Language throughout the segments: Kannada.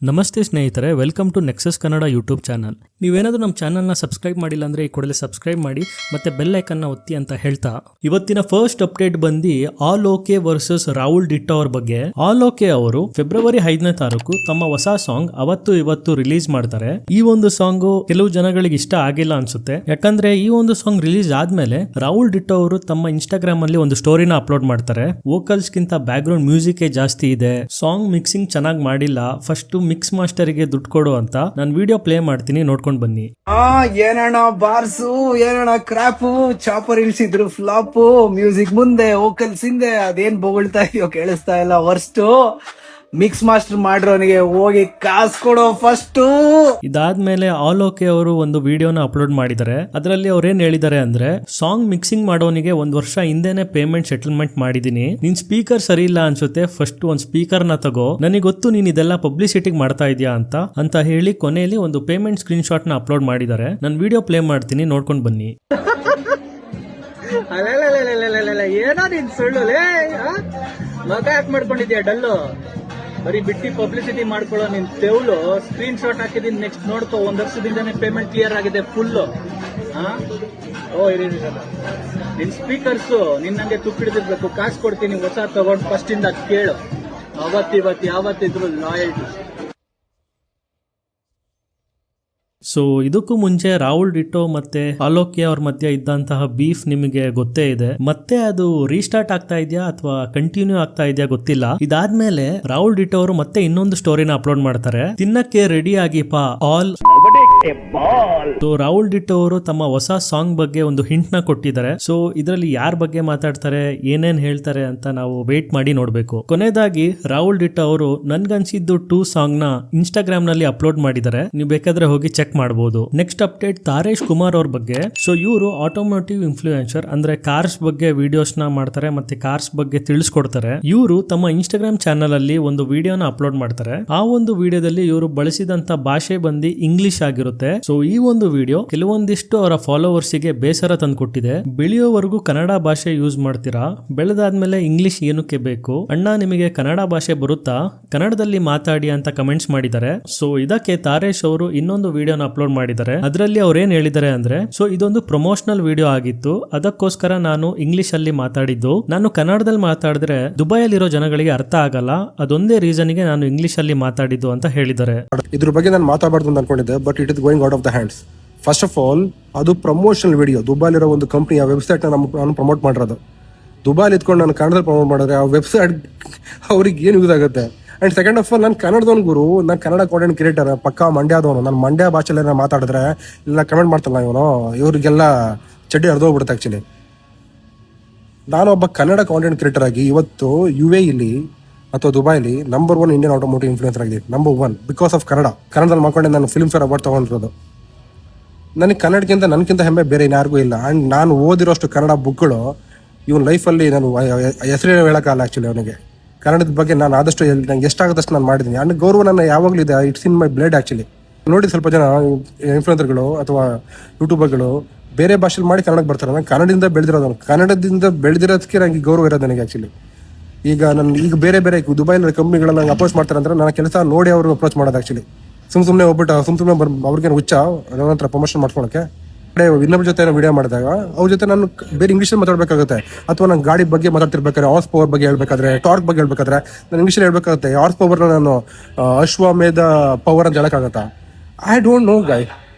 ನಮಸ್ತೆ ಸ್ನೇಹಿತರೆ, welcome to Nexus Kannada YouTube channel. ನೀವೇನಾದರೂ ನಮ್ಮ ಚಾನಲ್ನ ಸಬ್ಸ್ಕ್ರೈಬ್ ಮಾಡಿಲ್ಲ ಅಂದರೆ ಈ ಕೂಡಲೇ ಸಬ್ಸ್ಕ್ರೈಬ್ ಮಾಡಿ ಮತ್ತೆ ಬೆಲ್ ಐಕನ್ನ ಒತ್ತಿ ಅಂತ ಹೇಳ್ತಾ ಇವತ್ತಿನ ಫಸ್ಟ್ ಅಪ್ಡೇಟ್ ಬಂದು all okay versus Rahul ditto ಅವ್ರ ಬಗ್ಗೆ. ಆಲ್ ಓಕೆ ಅವರು ಫೆಬ್ರವರಿ 5ನೇ ತಾರೀಕು ತಮ್ಮ ಹೊಸ ಸಾಂಗ್ ಅವತ್ತು ಇವತ್ತು ರಿಲೀಸ್ ಮಾಡ್ತಾರೆ. ಈ ಒಂದು ಸಾಂಗ್ ಕೆಲವು ಜನಗಳಿಗೆ ಇಷ್ಟ ಆಗಿಲ್ಲ ಅನ್ಸುತ್ತೆ, ಯಾಕಂದ್ರೆ ಈ ಒಂದು ಸಾಂಗ್ ರಿಲೀಸ್ ಆದ್ಮೇಲೆ ರಾಹುಲ್ ಡಿಟ್ಟೋ ಅವರು ತಮ್ಮ ಇನ್ಸ್ಟಾಗ್ರಾಮ್ ಅಲ್ಲಿ ಒಂದು ಸ್ಟೋರಿನ ಅಪ್ಲೋಡ್ ಮಾಡ್ತಾರೆ. ವೋಕಲ್ಸ್ ಗಿಂತ ಬ್ಯಾಕ್ ಗ್ರೌಂಡ್ ಮ್ಯೂಸಿಕ್ ಜಾಸ್ತಿ ಇದೆ, ಸಾಂಗ್ ಮಿಕ್ಸಿಂಗ್ ಚೆನ್ನಾಗಿ ಮಾಡಿಲ್ಲ, ಫಸ್ಟ್ ಮಿಕ್ಸ್ ಮಾಸ್ಟರ್ ಗೆ ದುಡ್ಡು ಕೊಡು ಅಂತ. ನಾನು ವಿಡಿಯೋ ಪ್ಲೇ ಮಾಡ್ತೀನಿ, ನೋಡ್ಕೊಂಡು ಬನ್ನಿ. ಏನಣ್ಣ ಬಾರ್ಸು, ಏನಣ್ಣ ಕ್ರಾಪು, ಚಾಪರ್ ಇಳಿಸಿದ್ರು ಫ್ಲಾಪು, ಮ್ಯೂಸಿಕ್ ಮುಂದೆ ವೋಕಲ್ಸ್ ಹಿಂದೆ, ಅದೇನ್ ಬೊಗಳ್ತಾ ಇದೆಯೋ ಕೇಳಿಸ್ತಾ ಇಲ್ಲ. ವರ್ಸ್ಟ್ ಮಿಕ್ಸ್ ಮಾಸ್ಟರ್ ಮಾಡಿರೋನಿಗೆ ಹೋಗಿ ಕಾಸು ಕೊಡೋ ಫಸ್ಟ್. ಇದಾದ್ಮೇಲೆ ಆಲ್ ಓಕೆ ಅವರು ಒಂದು ವಿಡಿಯೋನ ಅಪ್ಲೋಡ್ ಮಾಡಿದ್ದಾರೆ. ಅದರಲ್ಲಿ ಅವ್ರೇನ್ ಹೇಳಿದ್ದಾರೆ ಅಂದ್ರೆ, ಸಾಂಗ್ ಮಿಕ್ಸಿಂಗ್ ಮಾಡೋನಿಗೆ 1 ವರ್ಷ ಹಿಂದೆನೆ ಪೇಮೆಂಟ್ ಸೆಟಲ್ಮೆಂಟ್ ಮಾಡಿದೀನಿ, ನಿನ್ ಸ್ಪೀಕರ್ ಸರಿ ಇಲ್ಲ ಅನ್ಸುತ್ತೆ, ಫಸ್ಟ್ ಒಂದ್ ಸ್ಪೀಕರ್ ನ ತಗೋ, ನನಗೆ ಗೊತ್ತು ನೀನ್ ಇದೆಲ್ಲ ಪಬ್ಲಿಸಿಟಿಗೆ ಮಾಡ್ತಾ ಇದೀಯಾ ಅಂತ ಹೇಳಿ ಕೊನೆಯಲ್ಲಿ ಒಂದು ಪೇಮೆಂಟ್ ಸ್ಕ್ರೀನ್ ಶಾಟ್ ನ ಅಪ್ಲೋಡ್ ಮಾಡಿದ್ದಾರೆ. ನಾನು ವಿಡಿಯೋ ಪ್ಲೇ ಮಾಡ್ತೀನಿ, ನೋಡ್ಕೊಂಡು ಬನ್ನಿ. ಏನೋ ನೀನ್ ಸುಳ್ಳು ಮಗ ಯಾಕೆ ಮಾಡ್ಕೊಂಡಿದ್ಯಾ ಡಲ್ಲು, ಬರೀ ಬಿಟ್ಟಿ ಪಬ್ಲಿಸಿಟಿ ಮಾಡ್ಕೊಳ್ಳೋ ನಿನ್ ತೆವಲು. ಸ್ಕ್ರೀನ್ ಶಾಟ್ ಹಾಕಿದೀನಿ, ನೆಕ್ಸ್ಟ್ ನೋಡ್ಕೋ, 1 ವರ್ಷದಿಂದಾನೆ ಪೇಮೆಂಟ್ ಕ್ಲಿಯರ್ ಆಗಿದೆ ಫುಲ್. ನಿನ್ ಸ್ಪೀಕರ್ಸ್ ನಿನ್ನಂಗೆ ತುಕ್ಕಿಡಿದಿರ್ಬೇಕು, ಕಾಸು ಕೊಡ್ತೀನಿ ಹೊಸ ತಗೊಂಡು ಫಸ್ಟ್ ಇಂದ ಕೇಳು. ಅವತ್ತಿವತ್ತು ಯಾವತ್ತಿದ್ರು ಲಾಯಲ್ಟಿ. ಸೊ ಇದಕ್ಕೂ ಮುಂಚೆ ರಾಹುಲ್ ಡಿಟ್ಟೋ ಮತ್ತೆ ಆಲೋಕೆ ಅವ್ರ ಮಧ್ಯೆ ಇದ್ದಂತಹ ಬೀಫ್ ನಿಮಗೆ ಗೊತ್ತೇ ಇದೆ. ಮತ್ತೆ ಅದು ರೀಸ್ಟಾರ್ಟ್ ಆಗ್ತಾ ಇದೆಯಾ ಅಥವಾ ಕಂಟಿನ್ಯೂ ಆಗ್ತಾ ಇದೆಯಾ ಗೊತ್ತಿಲ್ಲ. ಇದಾದ್ಮೇಲೆ ರಾಹುಲ್ ಡಿಟ್ಟೋ ಅವರು ಮತ್ತೆ ಇನ್ನೊಂದು ಸ್ಟೋರಿನ ಅಪ್ಲೋಡ್ ಮಾಡ್ತಾರೆ, ತಿನ್ನಕ್ಕೆ ರೆಡಿ ಆಗಿಪಾ ಆಲ್. ಸೊ ರಾಹುಲ್ ಡಿಟ್ಟೋ ಅವರು ತಮ್ಮ ಹೊಸ ಸಾಂಗ್ ಬಗ್ಗೆ ಒಂದು ಹಿಂಟ್ ನ ಕೊಟ್ಟಿದ್ದಾರೆ. ಸೊ ಇದರಲ್ಲಿ ಯಾರ ಬಗ್ಗೆ ಮಾತಾಡ್ತಾರೆ, ಏನೇನ್ ಹೇಳ್ತಾರೆ ಅಂತ ನಾವು ವೇಟ್ ಮಾಡಿ ನೋಡ್ಬೇಕು. ಕೊನೆಯದಾಗಿ ರಾಹುಲ್ ಡಿಟ್ಟೋ ಅವರು ನನ್ಗನ್ಸಿದ್ದು 2 ಸಾಂಗ್ ನ ಇನ್ಸ್ಟಾಗ್ರಾಮ್ ನಲ್ಲಿ ಅಪ್ಲೋಡ್ ಮಾಡಿದ್ದಾರೆ, ನೀವು ಬೇಕಾದ್ರೆ ಹೋಗಿ ಚೆಕ್ ಮಾಡಬಹುದು. ನೆಕ್ಸ್ಟ್ ಅಪ್ಡೇಟ್ ತಾರೇಶ್ ಕುಮಾರ್ ಅವ್ರ ಬಗ್ಗೆ. ಸೊ ಇವರು ಆಟೋಮೋಟಿವ್ ಇನ್ಫ್ಲೂಯೆನ್ಸರ್, ಅಂದ್ರೆ ಕಾರ್ಸ್ ಬಗ್ಗೆ ವಿಡಿಯೋಸ್ ನ ಮಾಡ್ತಾರೆ ಮತ್ತೆ ಕಾರ್ಸ್ ಬಗ್ಗೆ ತಿಳಿಸ್ಕೊಡ್ತಾರೆ. ಇವರು ತಮ್ಮ ಇನ್ಸ್ಟಾಗ್ರಾಮ್ ಚಾನಲ್ ಅಲ್ಲಿ ಒಂದು ವಿಡಿಯೋನ ಅಪ್ಲೋಡ್ ಮಾಡ್ತಾರೆ. ಆ ಒಂದು ವಿಡಿಯೋದಲ್ಲಿ ಇವರು ಬಳಸಿದಂತ ಭಾಷೆ ಬಂದು ಇಂಗ್ಲಿಷ್ ಆಗಿರುತ್ತೆ. ಸೊ ಈ ಒಂದು ವಿಡಿಯೋ ಕೆಲವೊಂದಿಷ್ಟು ಅವರ ಫಾಲೋವರ್ಸ್ ಗೆ ಬೇಸರ ತಂದ್ಕೊಟ್ಟಿದೆ. ಬೆಳೆಯೋವರೆಗೂ ಕನ್ನಡ ಭಾಷೆ ಯೂಸ್ ಮಾಡ್ತೀರಾ, ಬೆಳೆದಾದ್ಮೇಲೆ ಇಂಗ್ಲಿಷ್ ಏನಕ್ಕೆ ಬೇಕು ಅಣ್ಣ, ನಿಮಗೆ ಕನ್ನಡ ಭಾಷೆ ಬರುತ್ತಾ, ಕನ್ನಡದಲ್ಲಿ ಮಾತಾಡಿ ಅಂತ ಕಮೆಂಟ್ಸ್ ಮಾಡಿದ್ದಾರೆ. ಸೊ ಇದಕ್ಕೆ ತಾರೇಶ್ ಅವರು ಇನ್ನೊಂದು ವಿಡಿಯೋನ ಅಪ್ಲೋಡ್ ಮಾಡಿದ್ದಾರೆ. ಅದರಲ್ಲಿ ಅವ್ರು ಏನ್ ಹೇಳಿದ್ದಾರೆ ಅಂದ್ರೆ, ಸೊ ಇದೊಂದು ಪ್ರಮೋಷನಲ್ ವಿಡಿಯೋ ಆಗಿತ್ತು, ಅದಕ್ಕೋಸ್ಕರ ನಾನು ಇಂಗ್ಲಿಷ್ ಅಲ್ಲಿ ಮಾತಾಡಿದ್ದು, ನಾನು ಕನ್ನಡದಲ್ಲಿ ಮಾತಾಡಿದ್ರೆ ದುಬೈಯಲ್ಲಿರೋ ಜನಗಳಿಗೆ ಅರ್ಥ ಆಗಲ್ಲ, ಅದೊಂದೇ ರೀಸನ್ ಗೆ ನಾನು ಇಂಗ್ಲಿಷ್ ಅಲ್ಲಿ ಮಾತಾಡಿದ್ದು ಅಂತ ಹೇಳಿದ್ದಾರೆ. ಇದ್ರ ಬಗ್ಗೆ ನಾನು ಮಾತಾಡಬಾರ್ದು ಅಂತ ಅನ್ಕೊಂಡಿದ್ದೆ, but it is going out of the hands. First of all ಅದು ಪ್ರಮೋಷನಲ್ ವಿಡಿಯೋ, ದುಬೈಲಿರೋ ಒಂದು ಕಂಪ್ನಿಯ ವೆಬ್ಸೈಟ್ ನಾನು ಪ್ರಮೋಟ್ ಮಾಡಿರೋದು. ದುಬೈಲಿ ಇದ್ಕೊಂಡು ನಾನು ಕನ್ನಡದಲ್ಲಿ ಪ್ರಮೋಟ್ ಮಾಡಿದ್ರೆ ಆ ವೆಬ್ಸೈಟ್ ಅವ್ರಿಗೆ ಏನು ಯೂಸ್ ಆಗುತ್ತೆ. ಅಂಡ್ ಸೆಕೆಂಡ್ ಆಫ್ ಆಲ್ ನಾನು ಕನ್ನಡದವನ್ ಗುರು, ನಾನು ಕನ್ನಡ ಕಾಂಟೆಂಟ್ ಕ್ರಿಯೇಟರ್, ಪಕ್ಕಾ ಮಂಡ್ಯದವನು. ನಾನು ಮಂಡ್ಯ ಭಾಷೆಲ್ಲ ಮಾತಾಡಿದ್ರೆ ಇಲ್ಲ ಕಮೆಂಟ್ ಮಾಡ್ತಾರಲ್ಲ ಇವನು, ಇವರಿಗೆಲ್ಲ ಚಡ್ಡಿ ಹರಿದೋಗ್ಬಿಡುತ್ತೆ. ಆಕ್ಚುಲಿ ನಾನು ಒಬ್ಬ ಕನ್ನಡ ಕಾಂಟೆಂಟ್ ಕ್ರಿಯೇಟರ್ ಆಗಿ ಇವತ್ತು UAE ಇಲ್ಲಿ ಅಥವಾ ದುಬೈಲಿ ನಂಬರ್ 1 ಇಂಡಿಯನ್ ಆಟೋಮೋಟಿವ್ ಇನ್ಫ್ಲೂಯೆನ್ಸರ್ ಆಗಿದೆ, ನಂಬರ್ 1 ಬಿಕಾಸ್ ಆಫ್ ಕನ್ನಡದಲ್ಲಿ ಮಾಡ್ಕೊಂಡೆ ನಾನು ಫಿಲ್ಮ್ ಫೇರ್ ಅವಾರ್ಡ್ ತಗೊಂಡಿರೋದು. ನನಗೆ ಕನ್ನಡಕ್ಕಿಂತ ನನಗಿಂತ ಹೆಮ್ಮೆ ಬೇರೆ ಯಾರಿಗೂ ಇಲ್ಲ. ಅಂಡ್ ನಾನು ಓದಿರೋಷ್ಟು ಕನ್ನಡ ಬುಕ್ಗಳು ಇವನ್ ಲೈಫಲ್ಲಿ ನಾನು ಹೆಸರು ಹೇಳೋಕ್ಕಾಗಲ್ಲ. ಆಕ್ಚುಲಿ ಅವನಿಗೆ ಕನ್ನಡದ ಬಗ್ಗೆ ನಾನು ಆದಷ್ಟು ನಂಗೆ ಎಷ್ಟಾಗುತ್ತಷ್ಟು ನಾನು ಮಾಡಿದ್ದೀನಿ. ನನ್ನ ಗೌರವ ನನ್ನ ಯಾವಾಗಲೂ ಇದೆ, it's in my blood. Actually ನೋಡಿ, ಸ್ವಲ್ಪ ಜನ ಇನ್ಫ್ಲುಯೆನ್ಸರ್ಗಳು ಅಥವಾ ಯೂಟ್ಯೂಬರ್ಗಳು ಬೇರೆ ಭಾಷೆಲಿ ಮಾಡಿ ಕನ್ನಡಕ್ಕೆ ಬರ್ತಾರೆ. ನಾನು ಕನ್ನಡದಿಂದ ಬೆಳೆದಿರೋದು, ಕನ್ನಡದಿಂದ ಬೆಳೆದಿರೋದಕ್ಕೆ ನನಗೆ ಗೌರವ ಇರೋದು ನನಗೆ. ಆಕ್ಚುಲಿ ಈಗ ಬೇರೆ ದುಬೈಲಿ ಕಂಪ್ನಿಗಳೆಲ್ಲ ನಂಗೆ ಅಪ್ರೋಚ್ ಮಾಡ್ತಾರೆ ಅಂದ್ರೆ ನನ್ನ ಕೆಲಸ ನೋಡಿ ಅವರು ಅಪ್ರೋಚ್ ಮಾಡೋದು. ಆಕ್ಚುಲಿ ಸುಮ್ಮನೆ ಹೋಗ್ಬಿಟ್ಟು ಸುಮ್ಮನೆ ಅವ್ರಿಗೆ ಹುಚ್ಚ ನಂತರ ಪ್ರಮೋಷನ್ ಮಾಡ್ಕೊಳಕ್ಕೆ. ಇನ್ನೊಬ್ಬರ ಜೊತೆ ವಿಡಿಯೋ ಮಾಡಿದಾಗ ಅವ್ರ ಜೊತೆ ನಾನು ಬೇರೆ ಇಂಗ್ಲೀಷಲ್ಲಿ ಮಾತಾಡಬೇಕಾಗುತ್ತೆ, ಅಥವಾ ನಾನು ಗಾಡಿ ಬಗ್ಗೆ ಮಾತಾಡ್ತಿರ್ಬೇಕಾದ್ರೆ, ಹಾರ್ಸ್ ಪವರ್ ಬಗ್ಗೆ ಹೇಳ್ಬೇಕಾದ್ರೆ, ಟಾರ್ಕ್ ಬಗ್ಗೆ ಹೇಳ್ಬೇಕಾದ್ರೆ ನಾನು ಇಂಗ್ಲೀಷಲ್ಲಿ ಹೇಳ್ಬೇಕಾಗುತ್ತೆ. ಹಾರ್ಸ್ ಪವರ್ ನಾನು ಅಶ್ವಮೇಧ ಪವರ್ ಅಂತ ಹೇಳಕ್ಕಾಗತ್ತಾ? I don't know guy,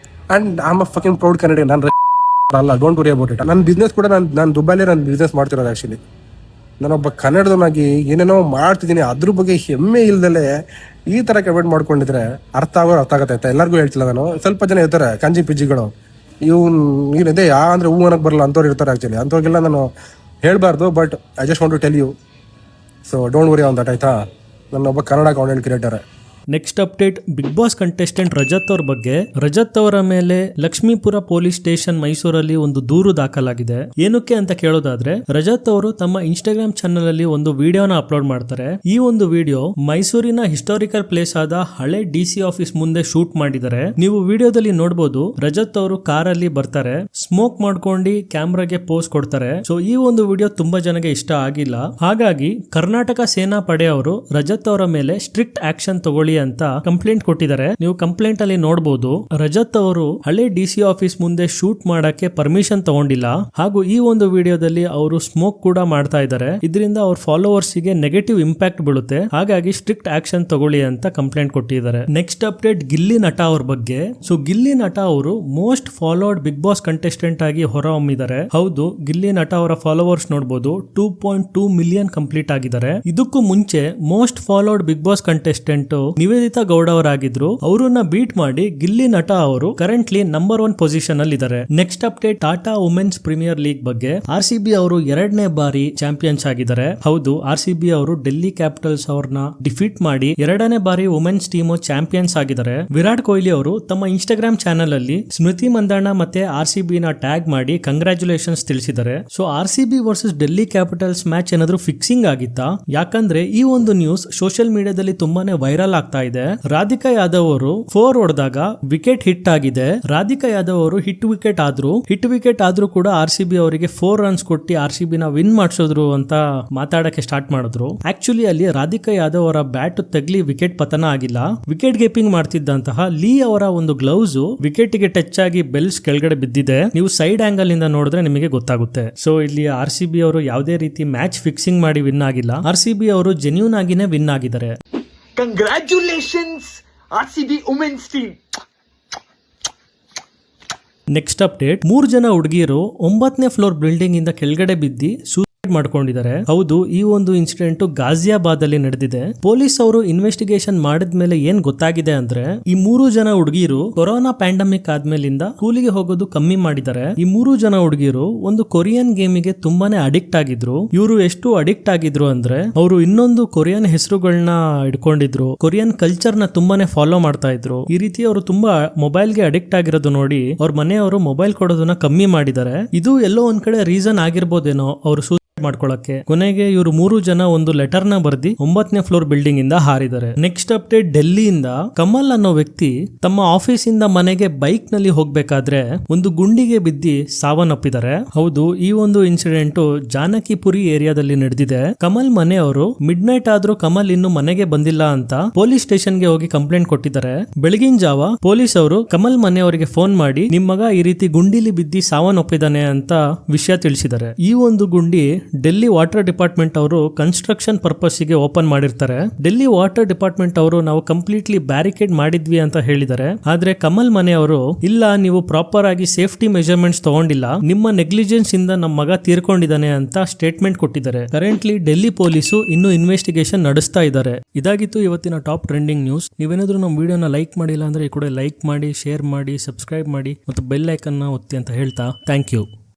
and I am a fucking proud ಕನ್ನಡಿಗನ್. ನಾನು ಅಲ್ಲ, ಡೋಂಟ್ ವರಿ ಅಬೌಟ್ ಇಟ್. ನನ್ನ ಬಿಸ್ನೆಸ್ ಕೂಡ ನಾನು ದುಬೈಲೇ ನಾನು ಬಿಸ್ನೆಸ್ ಮಾಡ್ತಿರೋದು. ಆ್ಯಕ್ಚುಲಿ ನಾನೊಬ್ಬ ಕನ್ನಡದವನಾಗಿ ಏನೇನೋ ಮಾಡ್ತಿದ್ದೀನಿ, ಅದ್ರ ಬಗ್ಗೆ ಹೆಮ್ಮೆ ಇಲ್ದಲೆ ಈ ಥರ ಕಮೆಂಟ್ ಮಾಡ್ಕೊಂಡಿದ್ರೆ ಅರ್ಥ ಆಗುತ್ತೆ. ಎಲ್ಲರಿಗೂ ಹೇಳ್ತಿಲ್ಲ ನಾನು. ಸ್ವಲ್ಪ ಜನ ಇರ್ತಾರೆ ಕಂಜಿ ಪಿಜ್ಜಿಗಳು, ಇವನಿದೆ ಅಂದ್ರೆ ಹೂ ಅನ್ನಕ್ಕೆ ಬರಲ್ಲ ಅಂತವ್ರು ಇರ್ತಾರೆ. ಆಕ್ಚುಲಿ ಅಂಥವ್ರಿಗೆಲ್ಲ ನಾನು ಹೇಳ್ಬಾರ್ದು, but I just want to tell you, so don't worry on that. ಆಯ್ತಾ, ನನ್ನ ಒಬ್ಬ Kannada content creator. Next update Bigg Boss contestant Rajat ಅವ್ರ ಬಗ್ಗೆ. ರಜತ್ ಅವರ ಮೇಲೆ ಲಕ್ಷ್ಮೀಪುರ ಪೊಲೀಸ್ ಸ್ಟೇಷನ್ ಮೈಸೂರಲ್ಲಿ ಒಂದು ದೂರು ದಾಖಲಾಗಿದೆ. ಏನಕ್ಕೆ ಅಂತ ಕೇಳೋದಾದ್ರೆ, ರಜತ್ ಅವರು ತಮ್ಮ ಇನ್ಸ್ಟಾಗ್ರಾಮ್ ಚಾನಲ್ ಅಲ್ಲಿ ಒಂದು ವಿಡಿಯೋನ ಅಪ್ಲೋಡ್ ಮಾಡ್ತಾರೆ. ಈ ಒಂದು ವಿಡಿಯೋ ಮೈಸೂರಿನ ಹಿಸ್ಟಾರಿಕಲ್ ಪ್ಲೇಸ್ ಆದ ಹಳೆ DC ಆಫೀಸ್ ಮುಂದೆ ಶೂಟ್ ಮಾಡಿದ್ದಾರೆ. ನೀವು ವಿಡಿಯೋದಲ್ಲಿ ನೋಡಬಹುದು, ರಜತ್ ಅವರು ಕಾರಲ್ಲಿ ಬರ್ತಾರೆ, ಸ್ಮೋಕ್ ಮಾಡ್ಕೊಂಡು ಕ್ಯಾಮ್ರಾಗೆ ಪೋಸ್ ಕೊಡ್ತಾರೆ. ಸೊ ಈ ಒಂದು ವಿಡಿಯೋ ತುಂಬಾ ಜನಗೆ ಇಷ್ಟ ಆಗಿಲ್ಲ. ಹಾಗಾಗಿ ಕರ್ನಾಟಕ ಸೇನಾ ಪಡೆ ಅವರು ರಜತ್ ಅವರ ಮೇಲೆ ಸ್ಟ್ರಿಕ್ಟ್ ಆಕ್ಷನ್ ತಗೊಳ್ಳಿ ತಗೊಳ್ಳಿ ಅಂತ ಕಂಪ್ಲೇಂಟ್ ಕೊಟ್ಟಿದ್ದಾರೆ. ನೀವು ಕಂಪ್ಲೇಂಟ್ ಅಲ್ಲಿ ನೋಡಬಹುದು ರಜತ್ ಅವರು ಹಳೆ DC ಆಫೀಸ್ ಮುಂದೆ ಶೂಟ್ ಮಾಡಕ್ಕೆ ಪರ್ಮಿಷನ್ ತಗೊಂಡಿಲ್ಲ, ಹಾಗೂ ಈ ಒಂದು ವಿಡಿಯೋದಲ್ಲಿ ಅವರು ಸ್ಮೋಕ್ ಕೂಡ ಮಾಡ್ತಾ ಇದ್ದಾರೆ. ಇದರಿಂದ ಅವ್ರ ಫಾಲೋವರ್ಸ್ ಗೆ ನೆಗೆಟಿವ್ ಇಂಪ್ಯಾಕ್ಟ್ ಬೀಳುತ್ತೆ, ಹಾಗಾಗಿ ಸ್ಟ್ರಿಕ್ಟ್ ಆಕ್ಷನ್ ತಗೊಳ್ಳಿ ಅಂತ ಕಂಪ್ಲೇಂಟ್ ಕೊಟ್ಟಿದ್ದಾರೆ. ನೆಕ್ಸ್ಟ್ ಅಪ್ಡೇಟ್ ಗಿಲ್ಲಿ ನಟ ಅವ್ರ ಬಗ್ಗೆ. ಸೊ ಗಿಲ್ಲಿ ನಟ ಅವರು most followed Bigg Boss contestant ಆಗಿ ಹೊರಹೊಮ್ಮಿದ್ದಾರೆ. ಹೌದು, ಗಿಲ್ಲಿ ನಟ ಅವರ ಫಾಲೋವರ್ಸ್ ನೋಡಬಹುದು 2.2 ಮಿಲಿಯನ್ ಕಂಪ್ಲೀಟ್ ಆಗಿದ್ದಾರೆ. ಇದಕ್ಕೂ ಮುಂಚೆ most followed Bigg Boss contestant Niveditha Gowda ಅವರಾಗಿದ್ರು. ಅವರನ್ನ ಬೀಟ್ ಮಾಡಿ ಗಿಲ್ಲಿ ನಟ ಅವರು ಕರೆಂಟ್ಲಿ ನಂಬರ್ 1 ಪೊಸಿಷನ್ ಅಲ್ಲಿ ಇದ್ದಾರೆ. Next update Tata women's premier league ಬಗ್ಗೆ. RCB ಅವರು 2ನೇ ಬಾರಿ ಚಾಂಪಿಯನ್ಸ್ ಆಗಿದ್ದಾರೆ. ಹೌದು, RCB ಅವರು ಡೆಲ್ಲಿ ಕ್ಯಾಪಿಟಲ್ಸ್ ಅವ್ರನ್ನ ಡಿಫೀಟ್ ಮಾಡಿ 2ನೇ ಬಾರಿ ವುಮೆನ್ಸ್ ಟೀಮ್ ಚಾಂಪಿಯನ್ಸ್ ಆಗಿದ್ದಾರೆ. ವಿರಾಟ್ ಕೊಹ್ಲಿ ಅವರು ತಮ್ಮ ಇನ್ಸ್ಟಾಗ್ರಾಮ್ ಚಾನೆಲ್ ಅಲ್ಲಿ ಸ್ಮೃತಿ ಮಂದಣ್ಣ ಮತ್ತೆ RCB ನ ಟ್ಯಾಗ್ ಮಾಡಿ ಕಂಗ್ರಾಚುಲೇಷನ್ಸ್ ತಿಳಿಸಿದ್ದಾರೆ. So RCB versus Delhi capitals match ಏನಾದ್ರು ಫಿಕ್ಸಿಂಗ್ ಆಗಿತ್ತಾ? ಯಾಕಂದ್ರೆ ಈ ಒಂದು ನ್ಯೂಸ್ ಸೋಷಿಯಲ್ ಮೀಡಿಯಾದಲ್ಲಿ ತುಂಬಾನೇ ವೈರಲ್ ಆಗ್ತಾ ಇದೆ. ರಾಧಿಕಾ ಯಾದವ್ ಅವರು 4 ಹೊಡೆದಾಗ ವಿಕೆಟ್ ಹಿಟ್ ಆಗಿದೆ. ರಾಧಿಕಾ ಯಾದವ್ ಅವರು ಹಿಟ್ ವಿಕೆಟ್ ಆದ್ರೂ ಕೂಡ RCB ಅವರಿಗೆ 4 ರನ್ಸ್ ಕೊಟ್ಟು RCB ನ ವಿನ್ ಮಾಡಿಸಿದ್ರು ಅಂತ ಮಾತಾಡಕ್ಕೆ ಸ್ಟಾರ್ಟ್ ಮಾಡಿದ್ರು. ಆಕ್ಚುಲಿ ಅಲ್ಲಿ ರಾಧಿಕಾ ಯಾದವ್ ಅವರ ಬ್ಯಾಟ್ ತಗ್ಲಿ ವಿಕೆಟ್ ಪತನ ಆಗಿಲ್ಲ. ವಿಕೆಟ್ ಗೇಪಿಂಗ್ ಮಾಡ್ತಿದ್ದಂತಹ ಲೀ ಅವರ ಒಂದು ಗ್ಲೌಸ್ ವಿಕೆಟ್ ಗೆ ಟಚ್ ಆಗಿ ಬೆಲ್ಸ್ ಕೆಳಗಡೆ ಬಿದ್ದಿದೆ. ನೀವು ಸೈಡ್ ಆಂಗಲ್ ಇಂದ ನೋಡಿದ್ರೆ ನಿಮಗೆ ಗೊತ್ತಾಗುತ್ತೆ. ಸೊ ಇಲ್ಲಿ RCB ಅವರು ಯಾವುದೇ ರೀತಿ ಮ್ಯಾಚ್ ಫಿಕ್ಸಿಂಗ್ ಮಾಡಿ ವಿನ್ ಆಗಿಲ್ಲ. RCB ಅವರು ಜೆನ್ಯೂನ್ ಆಗಿನೇ ವಿನ್ ಆಗಿದ್ದಾರೆ. Congratulations, RCB women's team. Next update, 3 ಜನ ಹುಡುಗಿಯರು 9ನೇ ಫ್ಲೋರ್ ಬಿಲ್ಡಿಂಗ್ ಇಂದ ಕೆಳಗಡೆ ಬಿದ್ದು ಸೂಸೈಡ್ ಮಾಡ್ಕೊಂಡಿದ್ದಾರೆ. ಹೌದು, ಈ ಒಂದು ಇನ್ಸಿಡೆಂಟ್ ಗಾಜಿಯಾಬಾದ್ ಅಲ್ಲಿ ನಡೆದಿದೆ. ಪೊಲೀಸ್ ಅವರು ಇನ್ವೆಸ್ಟಿಗೇಷನ್ ಮಾಡಿದ್ಮೇಲೆ ಏನ್ ಗೊತ್ತಾಗಿದೆ ಅಂದ್ರೆ ಈ 3 ಜನ ಹುಡುಗಿಯರು ಕೊರೋನಾ ಪ್ಯಾಂಡಮಿಕ್ ಆದ್ಮೇಲಿಂದ ಸ್ಕೂಲಿಗೆ ಹೋಗೋದು ಕಮ್ಮಿ ಮಾಡಿದ್ದಾರೆ. ಈ 3 ಜನ ಹುಡುಗಿಯರು ಒಂದು ಕೊರಿಯನ್ ಗೇಮಿಗೆ ತುಂಬಾನೇ ಅಡಿಕ್ಟ್ ಆಗಿದ್ರು. ಇವರು ಎಷ್ಟು ಅಡಿಕ್ಟ್ ಆಗಿದ್ರು ಅಂದ್ರೆ ಅವರು ಇನ್ನೊಂದು ಕೊರಿಯನ್ ಹೆಸರುಗಳನ್ನ ಇಟ್ಕೊಂಡಿದ್ರು. ಕೊರಿಯನ್ ಕಲ್ಚರ್ ನ ತುಂಬಾನೇ ಫಾಲೋ ಮಾಡ್ತಾ ಇದ್ರು. ಈ ರೀತಿ ಅವರು ತುಂಬಾ ಮೊಬೈಲ್ ಗೆ ಅಡಿಕ್ಟ್ ಆಗಿರೋದು ನೋಡಿ ಅವ್ರ ಮನೆಯವರು ಮೊಬೈಲ್ ಕೊಡೋದನ್ನ ಕಮ್ಮಿ ಮಾಡಿದ್ದಾರೆ. ಇದು ಎಲ್ಲೋ ಒಂದ್ ಕಡೆ ರೀಸನ್ ಆಗಿರ್ಬೋದೇನೋ ಅವರು ಮಾಡ್ಕೊಳ್ಳಕ್ಕೆ. ಕೊನೆಗೆ ಇವರು 3 ಜನ ಒಂದು ಲೆಟರ್ ನ ಬರ್ದಿ 9ನೇ ಫ್ಲೋರ್ ಬಿಲ್ಡಿಂಗ್ ಇಂದ ಹಾರಿದ್ದಾರೆ. ನೆಕ್ಸ್ಟ್ ಅಪ್ಡೇಟ್, ಡೆಲ್ಲಿಯಿಂದ ಕಮಲ್ ಅನ್ನೋ ವ್ಯಕ್ತಿ ತಮ್ಮ ಆಫೀಸ್ ಇಂದ ಮನೆಗೆ ಬೈಕ್ ನಲ್ಲಿ ಹೋಗ್ಬೇಕಾದ್ರೆ ಒಂದು ಗುಂಡಿಗೆ ಬಿದ್ದಿ ಸಾವನ್ನಪ್ಪಿದ್ದಾರೆ. ಹೌದು, ಈ ಒಂದು ಇನ್ಸಿಡೆಂಟ್ ಜಾನಕಿಪುರಿ ಏರಿಯಾದಲ್ಲಿ ನಡೆದಿದೆ. ಕಮಲ್ ಮನೆಯವರು ಮಿಡ್ ನೈಟ್ ಆದ್ರೂ ಕಮಲ್ ಇನ್ನು ಮನೆಗೆ ಬಂದಿಲ್ಲ ಅಂತ ಪೊಲೀಸ್ ಸ್ಟೇಷನ್ ಗೆ ಹೋಗಿ ಕಂಪ್ಲೇಂಟ್ ಕೊಟ್ಟಿದ್ದಾರೆ. ಬೆಳಗಿನ ಜಾವ ಪೊಲೀಸ್ ಅವರು ಕಮಲ್ ಮನೆಯವರಿಗೆ ಫೋನ್ ಮಾಡಿ ನಿಮ್ ಮಗ ಈ ರೀತಿ ಗುಂಡಿಲಿ ಬಿದ್ದಿ ಸಾವನ್ನಪ್ಪಿದ್ದಾನೆ ಅಂತ ವಿಷಯ ತಿಳಿಸಿದ್ದಾರೆ. ಈ ಒಂದು ಗುಂಡಿ ಡೆಲ್ಲಿ ವಾಟರ್ ಡಿಪಾರ್ಟ್ಮೆಂಟ್ ಅವರು ಕನ್ಸ್ಟ್ರಕ್ಷನ್ ಪರ್ಪಸ್ ಗೆ ಓಪನ್ ಮಾಡಿರ್ತಾರೆ. ಡೆಲ್ಲಿ ವಾಟರ್ ಡಿಪಾರ್ಟ್ಮೆಂಟ್ ಅವರು ನಾವು ಕಂಪ್ಲೀಟ್ಲಿ ಬ್ಯಾರಿಕೇಡ್ ಮಾಡಿದ್ವಿ ಅಂತ ಹೇಳಿದ್ದಾರೆ. ಆದ್ರೆ ಕಮಲ್ ಮನೆಯವರು ಇಲ್ಲ, ನೀವು ಪ್ರಾಪರ್ ಆಗಿ ಸೇಫ್ಟಿ ಮೆಜರ್ಮೆಂಟ್ಸ್ ತಗೊಂಡಿಲ್ಲ, ನಿಮ್ಮ ನೆಗ್ಲಿಜೆನ್ಸ್ ಇಂದ ನಮ್ಮ ಮಗ ತೀರ್ಕೊಂಡಿದ್ದಾನೆ ಅಂತ ಸ್ಟೇಟ್ಮೆಂಟ್ ಕೊಟ್ಟಿದ್ದಾರೆ. ಕರೆಂಟ್ಲಿ ಡೆಲ್ಲಿ ಪೊಲೀಸು ಇನ್ನು ಇನ್ವೆಸ್ಟಿಗೇಷನ್ ನಡೆಸ್ತಾ ಇದ್ದಾರೆ. ಇದಾಗಿತ್ತು ಇವತ್ತಿನ ಟಾಪ್ ಟ್ರೆಂಡಿಂಗ್ ನ್ಯೂಸ್. ನೀವೇನಾದ್ರೂ ನಮ್ಮ ವಿಡಿಯೋನ ಲೈಕ್ ಮಾಡಿಲ್ಲ ಅಂದ್ರೆ ಈ ಕೂಡ ಲೈಕ್ ಮಾಡಿ, ಶೇರ್ ಮಾಡಿ, ಸಬ್ಸ್ಕ್ರೈಬ್ ಮಾಡಿ ಮತ್ತು ಬೆಲ್ ಐಕನ್ ನ ಒತ್ತಿ ಅಂತ ಹೇಳ್ತಾ ಥ್ಯಾಂಕ್ ಯು.